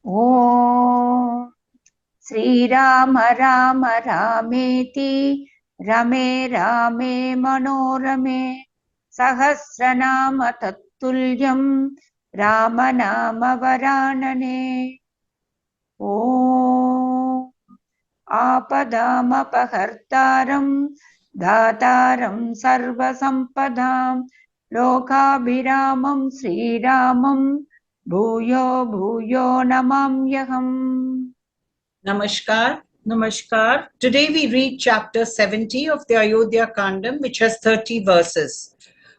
ॐ श्रीराम राम रामेति रमे रामे मनोरमे सहस्रनाम तत्तुल्यं रामनाम वरानने। ॐ आपदामपहर्तारं दातारं सर्वसम्पदां लोकाभिरामं श्रीरामं भूयो भूयो नमाम्यहम्। Namaskar. Namaskar. Today we read chapter 70 of the Ayodhya Kandam, which has 30 verses.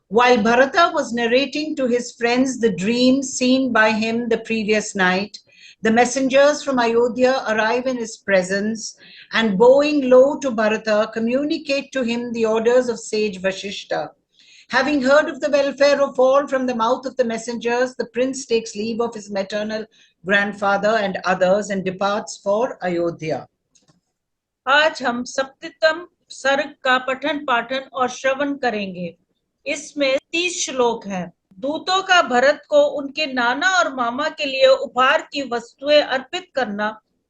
While Bharata was narrating to his friends the dream seen by him the previous night, the messengers from Ayodhya arrive in his presence and, bowing low to Bharata, communicate to him the orders of sage Vashishta. Having heard of the welfare of all from the mouth of the messengers, the prince takes leave of his maternal grandfather and others and departs for Ayodhya. आज हम सप्तम सर्ग का पठन पाठन और श्रवण करेंगे। इसमें 30 श्लोक हैं। दूतों का भरत को उनके नाना और मामा के लिए उपहार की वस्तुएं अर्पित करना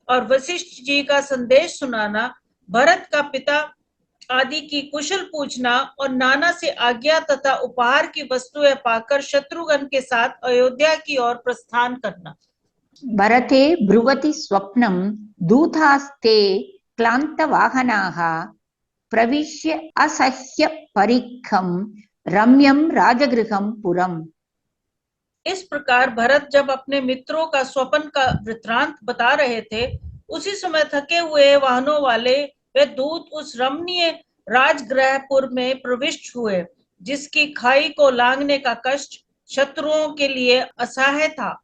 और वशिष्ठ जी का संदेश सुनाना, भरत का पिता आदि की कुशल पूछना और नाना से आज्ञा तथा उपहार की वस्तुएं पाकर शत्रुघ्न के साथ अयोध्या की ओर प्रस्थान करना। भरते ब्रुवति स्वप्नं दूतास्ते क्लान्तवाहनाः प्रविश्य असह्य परिखं रम्यं राजगृहं पुरम्। इस प्रकार भरत जब अपने मित्रों का स्वप्न का वृत्तांत बता रहे थे, उसी समय थके हुए वाहनों वाले वे दूत उस रमणीय राजगृहपुर में प्रविष्ट हुए, जिसकी खाई को लांघने का कष्ट शत्रुओं के लिए असह्य था।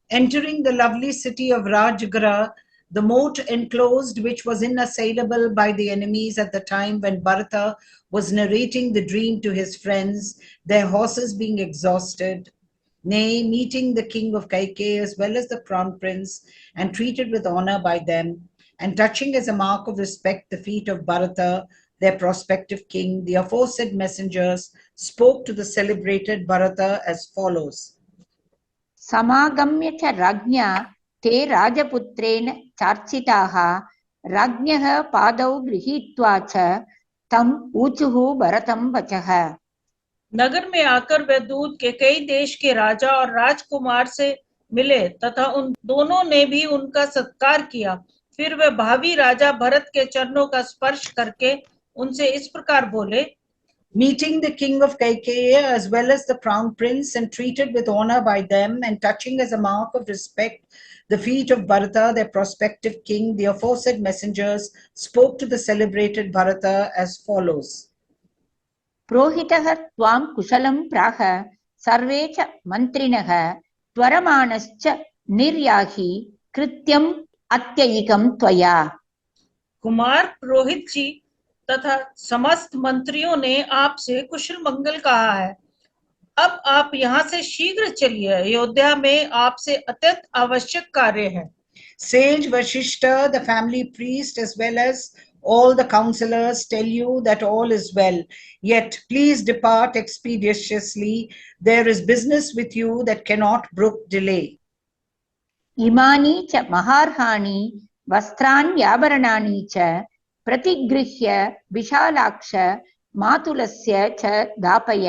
Entering the lovely city of Rajgara, the moat enclosed which was unassailable by the enemies at the time when Bharata was narrating the dream to his friends, their horses being exhausted, nay, meeting the king of Kaikeyi as well as the crown prince, and treated with honor by them, and touching as a mark of respect the feet of Bharata, their prospective king, the aforesaid messengers spoke to the celebrated Bharata as follows. समागम्य च राज्ञा ते राजपुत्रेण चार्चिताः राज्ञः पादौ गृहीत्वा च तम् ऊचुः भरतं वचः। नगर में आकर वे दूत के कई देश के राजा और राजकुमार से मिले तथा उन दोनों ने भी उनका सत्कार किया। फिर वे भावी राजा भरत के चरणों का स्पर्श करके उनसे इस प्रकार बोले, meeting the king of Kaikeyi as well as the crown prince and treated with honor by them, and touching as a mark of respect the feet of Bharata, their prospective king, the aforesaid messengers spoke to the celebrated Bharata as follows. प्रोहितः त्वां कुशलं प्राह सर्वे च मन्त्रिणः त्वरमाणश्च निर्याहि कृत्यम् अत्ययिकं त्वया। कुमार पुरोहित जी तथा समस्त मंत्रियों ने आपसे कुशल मंगल कहा है। अब आप यहाँ से शीघ्र चलिए, अयोध्या में आपसे अत्यंत आवश्यक कार्य है। Sage Vashishta, the family priest, as well as all the counselors tell you that all is well. Yet please depart expeditiously. There is business with you that cannot brook delay. इमानि च महार्हाणि वस्त्राण्याभरणानि च प्रतिगृह्य विशालाक्ष मातुलस्य च दापय।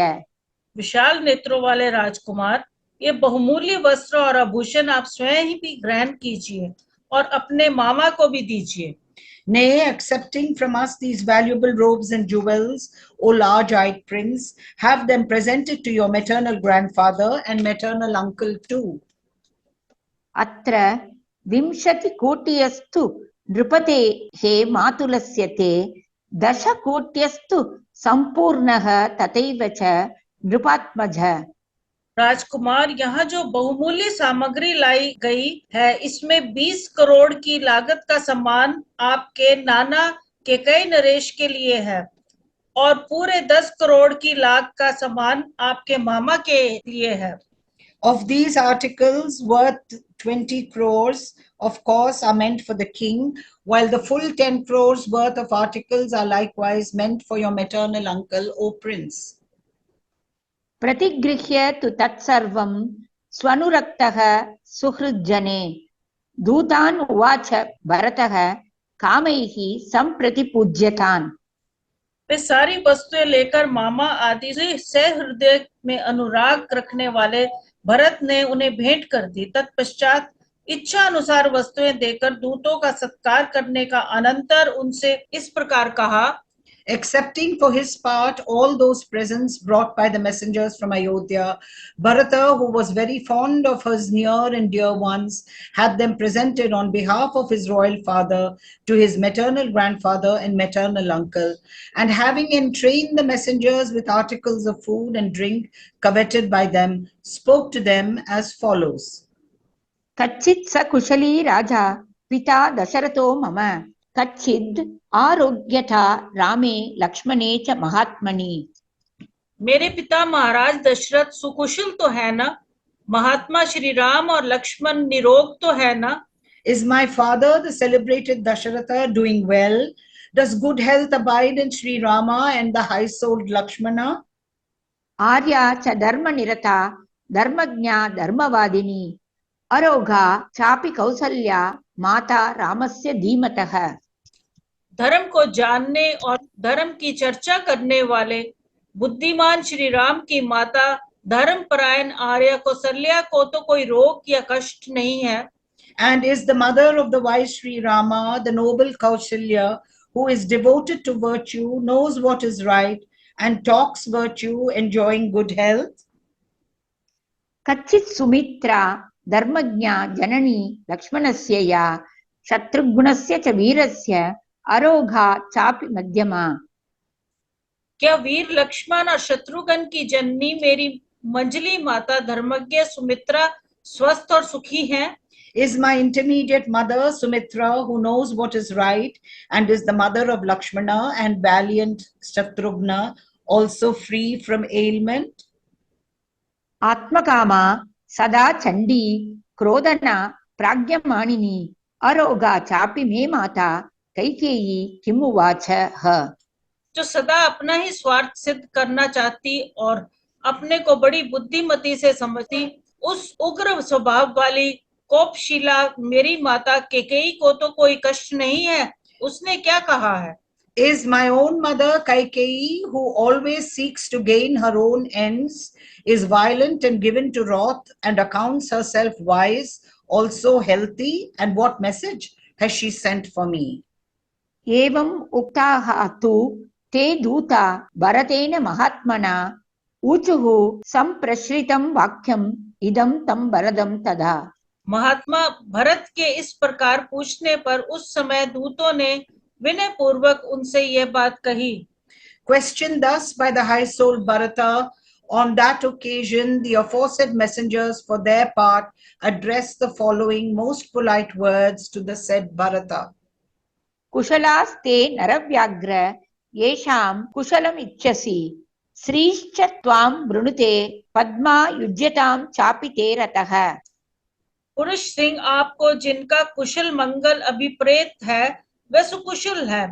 विशाल नेत्रों वाले राजकुमार, ये बहुमूल्य वस्त्र और आभूषण आप स्वयं ही भी ग्रहण कीजिए और अपने मामा को भी दीजिए। Nay, accepting from us these valuable robes and jewels, O large-eyed prince, have them presented to your maternal grandfather and maternal uncle too. अत्र 20 कोटियस्तु नृपतेः मातुलस्य ते 10 कोट्यस्तु संपूर्णः तथैव च नृपात्मज। राजकुमार, यहाँ जो बहुमूल्य सामग्री लाई गई है, इसमें 20 करोड़ की लागत का सम्मान आपके नाना केकई नरेश के लिए है और पूरे 10 करोड़ की लाख का सम्मान आपके मामा के लिए है। Of these articles, worth 20 crores, of course, are meant for the king, while the full 10 crores worth of articles are likewise meant for your maternal uncle, O prince. प्रतिगृह्य तु तत्सर्वं स्वनुरक्तः सुहृज्जने दूतान् उवाच भरतः कामैः सम्प्रतिपूज्यतान्। वे सारी वस्तुएं लेकर मामा आदि से सहृदय में अनुराग रखने वाले भरत ने उन्हें भेंट कर दी। तत्पश्चात इच्छा अनुसार वस्तुएं देकर दूतों का सत्कार करने का अनंतर उनसे इस प्रकार कहा, Accepting for his part all those presents brought by the messengers from Ayodhya, Bharata, who was very fond of his near and dear ones, had them presented on behalf of his royal father to his maternal grandfather and maternal uncle, and having entrained the messengers with articles of food and drink coveted by them, spoke to them as follows. कच्चित् स कुशली राजा पिता दशरथो मम कच्चिद् आरोग्यथा रामे लक्ष्मणे च महात्मनि। मेरे पिता महाराज दशरथ सुकुशल तो है ना, महात्मा श्री राम और लक्ष्मण निरोग तो है ना। Is my father, the celebrated Dasharatha, doing well? Does good health abide in Sri Rama and the high-souled Lakshmana? Arya च धर्मनिरता धर्मज्ञा धर्मवादिनी अरोगा चापि कौसल्या माता रामस्य धीमतः। धर्म को जानने और धर्म की चर्चा करने वाले बुद्धिमान श्री राम की माता धर्मपरायण आर्या कौसल्या को तो कोई रोग या कष्ट नहीं है। And is the mother of the wise Sri Rama, the noble Kausalya, who is devoted to virtue, knows what is right, and talks virtue, enjoying good health? कच्चित् Sumitra धर्मज्ञा जननी लक्ष्मणस्य या शत्रुघ्नस्य च वीरस्य अरोगा चापि मध्यमा। क्या वीर लक्ष्मण और शत्रुघ्न की जननी मेरी मंजली माता धर्मज्ञ सुमित्रा स्वस्थ और सुखी हैं? Is my intermediate mother Sumitra, who knows what is right, and is the mother of Lakshmana and valiant Shatrughna, also free from ailment? आत्मकामा सदा चंडी क्रोधना प्राज्ञमानिनी अरोगा चापि मे माता कैकेयी किमुवाच ह। जो सदा अपना ही स्वार्थ सिद्ध करना चाहती और अपने को बड़ी बुद्धिमती से समझती, उस उग्र स्वभाव वाली कोपशीला मेरी माता कैकेयी को तो कोई कष्ट नहीं है, उसने क्या कहा है? Is my own mother Kaikeyi, who always seeks to gain her own ends, is violent and given to wrath, and accounts herself wise, also healthy? And what message has she sent for me? एवं उक्ताः तु ते दूता भरतेन महात्मना ऊचुः संप्रश्रितं वाक्यम् इदं तं भरदं तदा। महात्मा भरत के इस प्रकार पूछने पर उस समय दूतों ने विनय पूर्वक उनसे यह बात कही। Questioned thus by the high-souled Bharata, on that occasion the aforesaid messengers for their part addressed the following most polite words to the said Bharata. कुशलास्ते नरव्याघ्र येषां कुशलम् इच्छसि श्रीश्च त्वां वृणुते पद्मा युज्यतां चापि ते रतः। पुरुष सिंह आपको जिनका कुशल मंगल अभिप्रेत है वह सुकुशल है।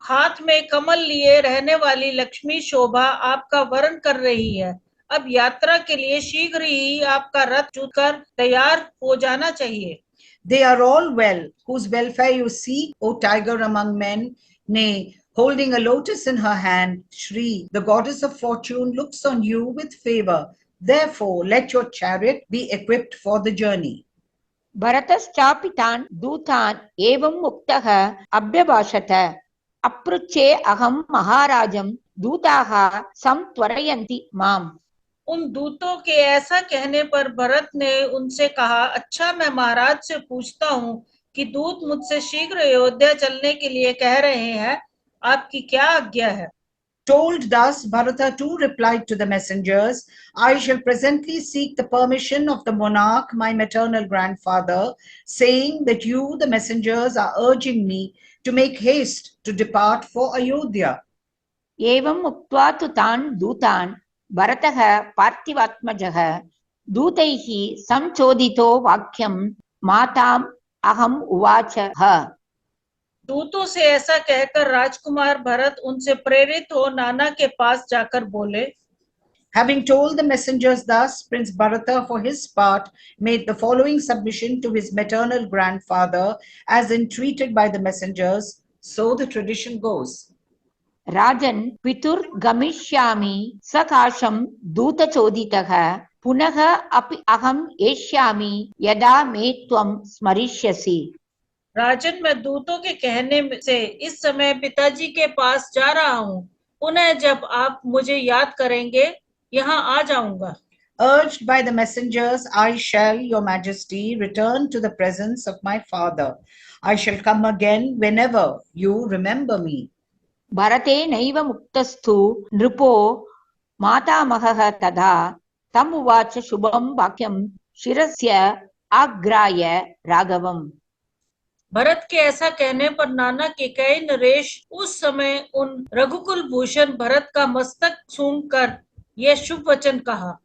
हाथ में कमल लिए रहने वाली लक्ष्मी शोभा आपका वरण कर रही है। अब यात्रा के लिए शीघ्र ही आपका रथ जुतकर तैयार हो जाना चाहिए। They are all well, whose welfare you seek, O tiger among men. Nay, holding a lotus in her hand, Shri, the goddess of fortune, looks on you with favor. Therefore, let your chariot be equipped for the journey. भरतश्चापि तान् दूतान् एवं मुक्तः अभ्यभाषत अपृच्छे अहं महाराजं दूताः संत्वरयन्ति माम्। उन दूतों के ऐसा कहने पर भरत ने उनसे कहा, अच्छा मैं महाराज से पूछता हूँ कि दूत मुझसे शीघ्र अयोध्या चलने के लिए कह रहे हैं, आपकी क्या आज्ञा है? Told thus, Bharata too replied to the messengers, I shall presently seek the permission of the monarch, my maternal grandfather, saying that you, the messengers, are urging me to make haste to depart for Ayodhya. एवं उक्त्वा तु तान् दूतान् भरतः पार्थिवात्मजः दूतैः संचोदितो वाक्यं माताम् अहम् उवाच ह। दूतों से ऐसा कहकर राजकुमार भरत उनसे प्रेरित हो नाना के पास जाकर बोले, Having told the messengers thus, Prince Bharata for his part made the following submission to his maternal grandfather as entreated by the messengers. So the tradition goes. राजन् पितुर् गमिष्यामि सकाशं दूतचोदितः पुनः अपि अहम् एष्यामि यदा मे त्वं स्मरिष्यसि। राजन, मैं दूतों के कहने से इस समय पिताजी के पास जा रहा हूँ। पुनः जब आप मुझे याद करेंगे यहाँ आ जाऊंगा। Urged by the messengers, I shall, your majesty, return to the presence of my father. I shall come again whenever you remember me. भरतेनैव मुक्तस्तु नृपो मातामहः तदा तम् उवाच शुभं वाक्यं शिरस्य आग्राय राघवम्। भरत के ऐसा कहने पर नाना केकई नरेश उस समय उन रघुकुल भूषण भरत का मस्तक सूंघकर यह शुभ वचन कहा।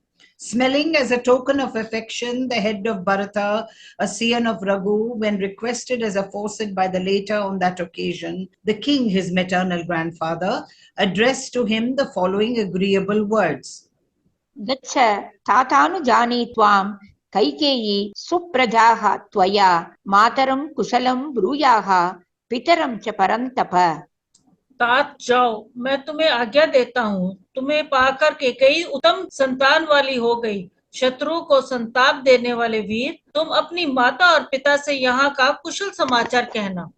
Smelling as a token of affection the head of Bharata, a scion of Raghu, when requested as aforesaid by the later on that occasion, the king, his maternal grandfather, addressed to him the following agreeable words. गच्छ तातानुजानी त्वां कैकेयी सुप्रजाः त्वया मातरं कुशलं ब्रूयाः पितरं च परन्तप। तात जाओ, मैं तुम्हें आज्ञा देता हूँ। तुम्हें पाकर केकई उत्तम संतान वाली हो गई। शत्रु को संताप देने वाले वीर, तुम अपनी माता और पिता से यहाँ का कुशल समाचार कहना।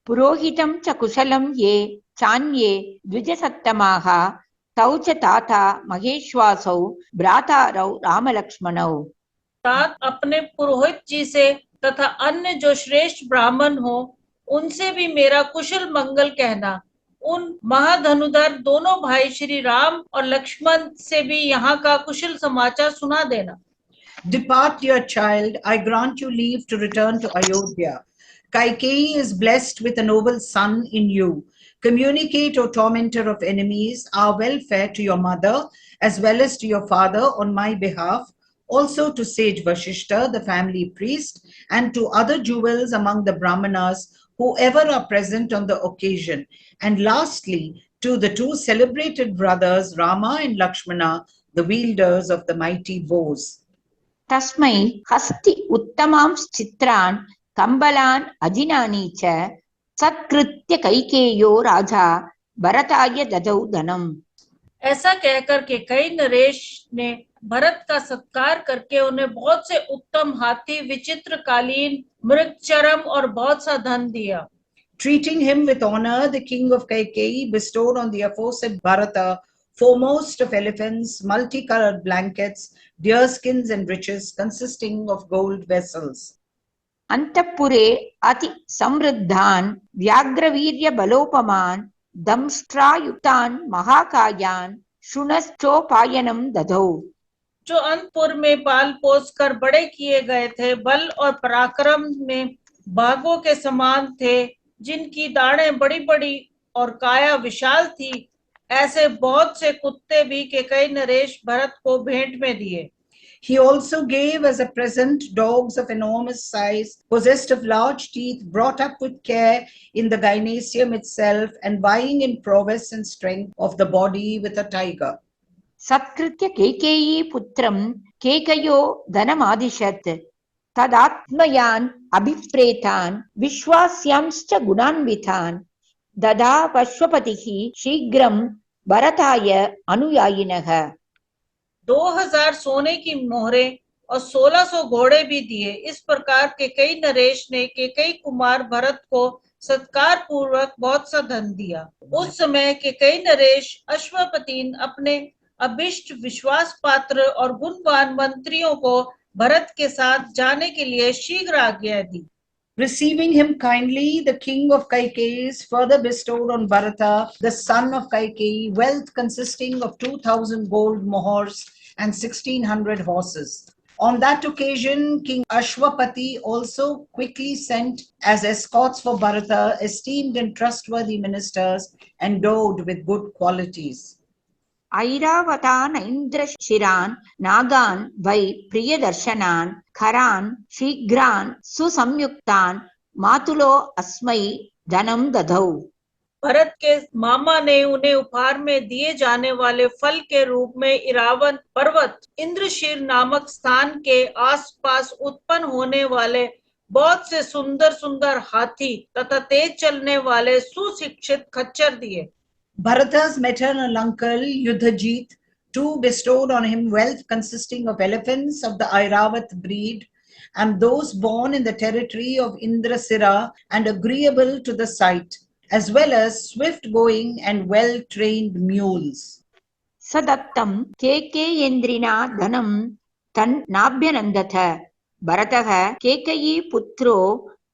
पुरोहितं च कुशलं ये चान्ये द्विजसत्तमाः तौ च ताता महेश्वासौ भ्रातारौ रामलक्ष्मणौ। तात अपने पुरोहित जी से तथा अन्य जो श्रेष्ठ ब्राह्मण हो उनसे भी मेरा कुशल मंगल कहना। उन महाधनुधर दोनों भाई श्री राम और लक्ष्मण से भी यहाँ का कुशल समाचार सुना देना। Depart, dear child, I grant you leave to return to Ayodhya. Kaikeyi is blessed with a noble son in you. Communicate, O tormentor of enemies, our welfare to your mother as well as to your father on my behalf, also to sage Vashishta, the family priest, and to other jewels among the Brahmanas, whoever are present on the occasion. And lastly, to the two celebrated brothers, Rama and Lakshmana, the wielders of the mighty bows. तस्मै हस्ति उत्तमां चित्रान् कम्बलान् अजिनानि च सत्कृत्य कैकेयो राजा भरताय ददौ धनम्। ऐसा कहकर के कई नरेश ने भरत का सत्कार करके उन्हें बहुत से उत्तम हाथी, विचित्र कालीन, मृगचरम और बहुत सा धन दिया। Treating him with honor, the king of Kaikeyi bestowed on the aforesaid Bharata foremost of elephants, multicolored blankets, deerskins and riches consisting of gold vessels. अंतःपुरे अति समृद्धान् व्याघ्रवीर्य बलोपमान् दंष्ट्रायुक्तान् महाकायान् शुनश्चोपायनं ददौ। जो अंतपुर में पाल पोस कर बड़े किए गए थे, बल और पराक्रम में बाघों के समान थे, जिनकी दाढ़ें बड़ी बड़ी और काया विशाल थी, ऐसे बहुत से कुत्ते भी केकई नरेश भरत को भेंट में दिए। He also gave as a present dogs of enormous size, possessed of large teeth, brought up with care in the gynecium itself, and vying in prowess and strength of the body with a tiger. सत्कृत्य Kaikeyi पुत्रं केकयो धनमादिशत् तदात्मयान् अभिप्रेतान् विश्वास्यांश्च गुणान्वितान् ददावश्वपतिः शीघ्रं भरताय अनुयायिनः। 2000 सोने की मोहरें और 1600 घोड़े भी दिए। इस प्रकार केकई नरेश ने केकई कुमार भरत को सत्कार पूर्वक बहुत सा धन दिया। उस समय केकई नरेश अश्वपतिन अपने अभिष्ट, विश्वास पात्र और गुणवान मंत्रियों को भरत के साथ जाने के लिए शीघ्र आज्ञा दी। Receiving him kindly, the king of Kaikeyi further bestowed on Bharata, the son of Kaikeyi, wealth consisting of 2,000 gold mohors and 1,600 horses. On that occasion, King Ashwapati also quickly sent as escorts for Bharata esteemed and trustworthy ministers endowed with good qualities. ऐरावतान् ऐन्द्रशिरान् नागान् वै प्रियदर्शनान् खरान् शीघ्रान् सुसंयुक्तान् मातुलो अस्मै धनं ददौ। भरत के मामा ने उन्हें उपहार में दिए जाने वाले फल के रूप में इरावन पर्वत इंद्रशीर नामक स्थान के आसपास उत्पन्न होने वाले बहुत से सुंदर सुंदर हाथी तथा तेज चलने वाले सुशिक्षित खच्चर दिए। Bharata's maternal uncle Yudhajit too bestowed on him wealth consisting of elephants of the Airavat breed and those born in the territory of Indrasira and agreeable to the sight, as well as swift-going and well-trained mules. सदत्तं केकेयेन्द्रिणा धनं तन्नाभ्यनन्दथ भरतः केकयी पुत्रो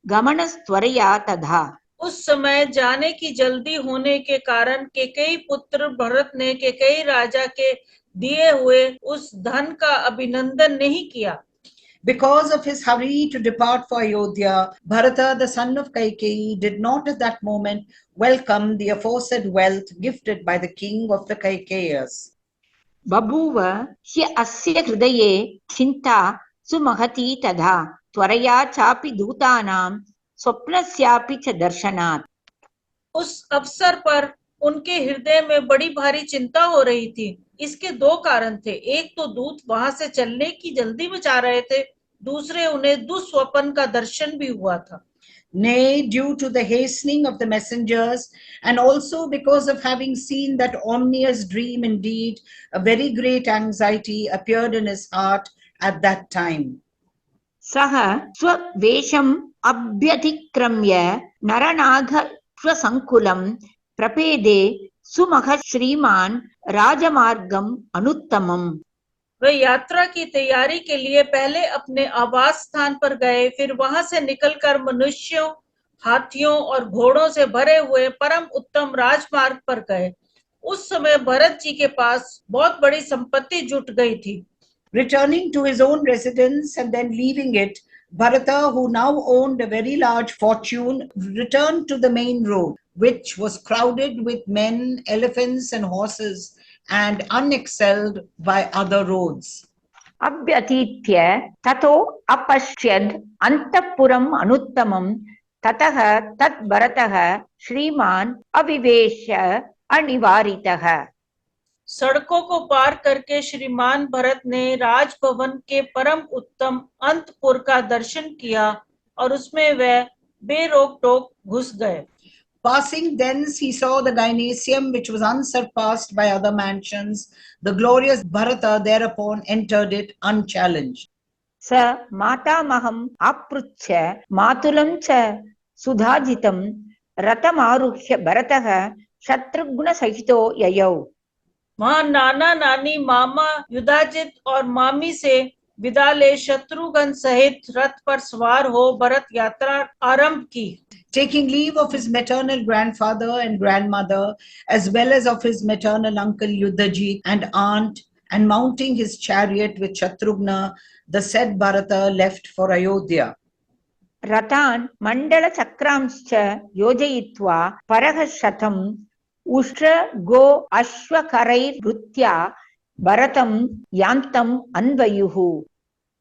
गमनस्त्वरया तथा। उस समय जाने की जल्दी होने के कारण केकई पुत्र भरत ने केकई राजा के दिए हुए उस धन का अभिनंदन नहीं किया। Because of his hurry to depart for Ayodhya, Bharata, the son of Kaikeyi, did not at that moment welcome the aforesaid wealth gifted by the king of the Kaikeyas. बभूव ह्य अस्य हृदये चिन्ता सुमहती तथा त्वरया चापि दूतानां स्वप्नस्यापि च दर्शनात्। उस अवसर पर उनके हृदय में बड़ी भारी चिंता हो रही थी। इसके दो कारण थे, एक तो दूत वहां से चलने की जल्दी मचा रहे थे, दूसरे उन्हें दुस्वप्न का दर्शन भी हुआ था। Nay, due to the hastening of the messengers, and also because of having seen that ominous dream, indeed, a very great anxiety appeared in his heart at that time. सः स्ववेषम् अभ्यतिक्रम्य नरनागश्वसङ्कुलं प्रपेदे सुमहत् श्रीमान् राजमार्गम् अनुत्तमम्। वे यात्रा की तैयारी के लिए पहले अपने आवास स्थान पर गए, फिर वहां से निकलकर मनुष्यों, हाथियों और घोड़ों से भरे हुए परम उत्तम राजमार्ग पर गए। उस समय भरत जी के पास बहुत बड़ी संपत्ति जुट गई थी। Returning to his own residence and then leaving it, Bharata, who now owned a very large fortune, returned to the main road, which was crowded with men, elephants, and horses, and unexcelled by other roads. अभ्यतीत्य ततो अपश्यद् अन्तःपुरम् अनुत्तमम् ततः तत् भरतः श्रीमान् अविवेश अनिवारितः। सड़कों को पार करके श्रीमान भरत ने राजभवन के परम उत्तम अंतपुर का दर्शन किया और उसमें वह बेरोक टोक घुस गए। Passing thence, he saw the gymnasium, which was unsurpassed by other mansions. The glorious Bharata thereupon entered it unchallenged. स मातामहम् आपृच्छ्य मातुलं च सुधाजितं रथमारुह्य भरतः शत्रुघ्नसहितो ययौ। वहां नाना नानी, मामा युधाजित और मामी से विदा ले शत्रुघ्न सहित रथ पर सवार हो भरत यात्रा आरंभ की। Taking leave of his maternal grandfather and grandmother, as well as of his maternal uncle Yudhajit and aunt, and mounting his chariot with Shatrughna, the said Bharata left for Ayodhya. रथान् मण्डलचक्रांश्च योजयित्वा परः शतम् उष्ट्र गो अश्वकरैर्भृत्या भरतं यान्तम् अन्वयुः।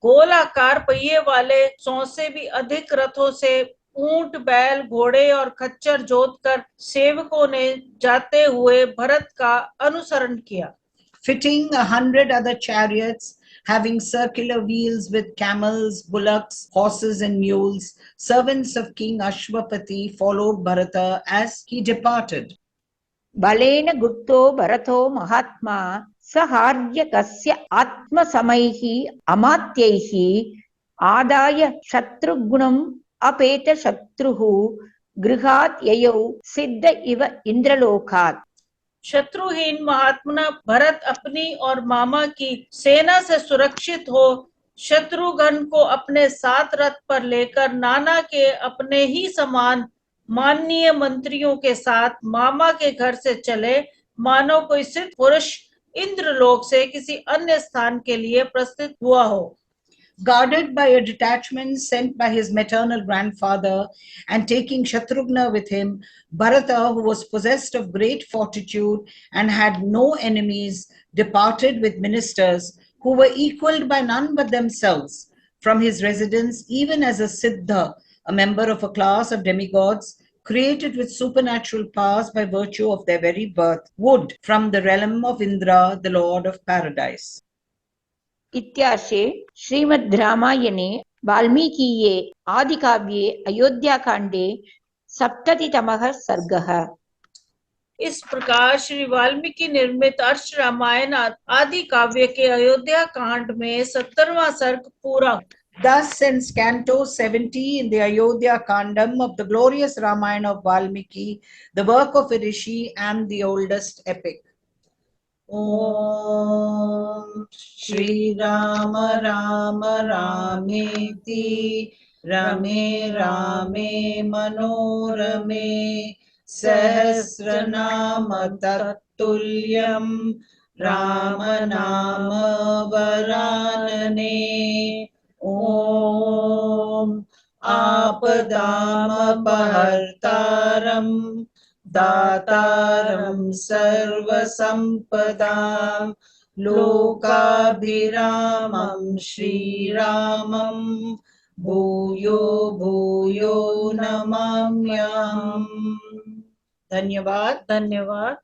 गोलाकार पहिए वाले 100 से भी अधिक रथों से ऊंट, बैल, घोड़े और खच्चर जोतकर सेवकों ने जाते हुए भरत का अनुसरण किया। Fitting 100 other chariots, having circular wheels with camels, bullocks, horses and mules, servants of King Ashwapati followed Bharata as he departed. बलेन गुप्तो भरतो महात्मा सहार्यकस्य आत्मसमैः अमात्यैः आदाय शत्रुघ्नम् अपेत शत्रुः गृहात् ययौ सिद्ध इव इंद्रलोकात्। शत्रुहीन महात्मा भरत अपनी और मामा की सेना से सुरक्षित हो शत्रुघ्न को अपने साथ रथ पर लेकर नाना के अपने ही समान माननीय मंत्रियों के साथ मामा के घर से चले, मानो कोई सिद्ध पुरुष इंद्रलोक से किसी अन्य स्थान के लिए प्रस्थित हुआ हो। Guarded by a detachment sent by his maternal grandfather and taking Shatrughna with him, Bharata, who was possessed of great fortitude and had no enemies, departed with ministers who were equaled by none but themselves from his residence, even as a Siddha, a member of a class of demigods, created with supernatural powers by virtue of their very birth, would from the realm of Indra, the Lord of Paradise. इत्यार्षे श्रीमद् रामायणे वाल्मीकीये आदिकाव्ये अयोध्याकाण्डे 70तमः सर्गः। इस प्रकार श्री वाल्मीकि निर्मित अर्ष रामायण आदि काव्य के अयोध्या कांड में 70वां सर्ग पूरा। Thus ends Canto 70 in the Ayodhya Kandam of the glorious Ramayana of Valmiki, the work of a rishi and the oldest epic. Om Shri Rama Rama Rameti Rame Rame Manorame Sahasranama Tattulyam Rama Nama Varanane. Om Apadam Pahartaram Dataram Sarvasampadam Lokabhiramam Shri Ramam Bhuyo Bhuyo Namamyam. Dhanyavad. धन्यवाद।